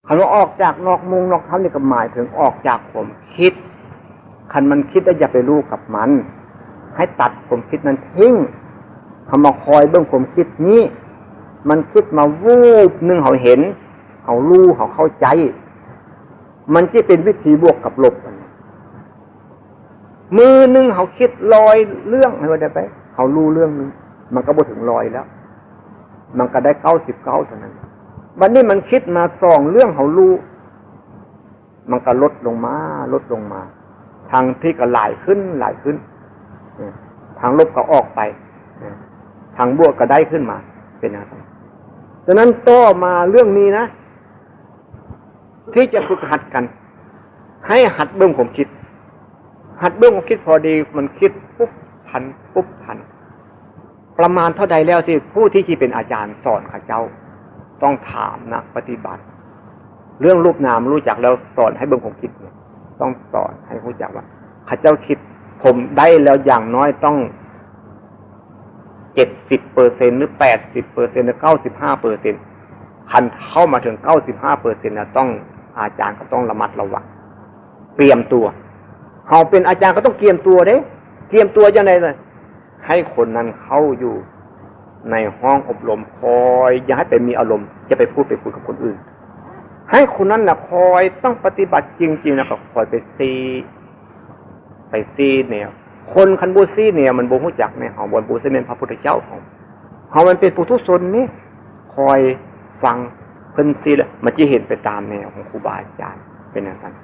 คำว่าออกจากนอกมุงนอกธรรมนี่ก็หมายถึงออกจากความคิดคันมันคิดแล้วอย่าไปรู้กับมันให้ตัดความคิดนั้นทิ้งคำว่าคอยเบื้องความคิดนี้มันคิดมาวูบหนึ่งเขาเห็นเขารู้เขาเข้าใจมันจะเป็นวิธีบวกกับลบกันมือหนึ่งเขาคิดลอยเรื่องให้ว่าได้ไปเขารู้เรื่องนึงมันก็บ่ถึงลอยแล้วมันก็ได้99เท่านั้นวันนี้มันคิดมา2เรื่องเขารู้มันก็ลดลงมาทางที่ก็หลายขึ้นทางลบก็ออกไปทางบวกก็ได้ขึ้นมาเป็นอย่างนั้นฉะนั้นต่อมาเรื่องนี้นะที่จะฝึกหัดกันให้หัดเบื้องผมคิดหัดเบื้องผมคิดพอดีมันคิดปุ๊บทันประมาณเท่าใดแล้วที่ผู้ที่เป็นอาจารย์สอนข้าเจ้าต้องถามนักปฏิบัติเรื่องรูปนามรู้จักแล้วสอนให้เบื้องผมคิดเนี่ยต้องสอนให้รู้จักว่าข้าเจ้าคิดผมได้แล้วอย่างน้อยต้อง70%หรือ 80% หรือ 95%คันเข้ามาถึง 95% นะต้องอาจารย์ก็ต้องระมัดระวังเตรียมตัวเฮาเป็นอาจารย์ก็ต้องเตรียมตัวเด้เตรียมตัวจังได๋ล่ะให้คนนั้นเข้าอยู่ในห้องอบรมคอยอย่าให้ไปมีอารมณ์จะไปพูดกับคนอื่นให้คนนั้นน่ะคอยต้องปฏิบัติจริงๆนะก็คอยไปซีเนี่ยคนคันบ่ซีเนี่ยมันบ่ฮู้จักแน่เฮาบ่สิเป็นพระพุทธเจ้าของเฮามันเป็นปุถุชนนี่คอยฟังเพิ่นซีแล้วมันจะเห็นไปตามแนวของครูบาอาจารย์เป็นอย่างนั้น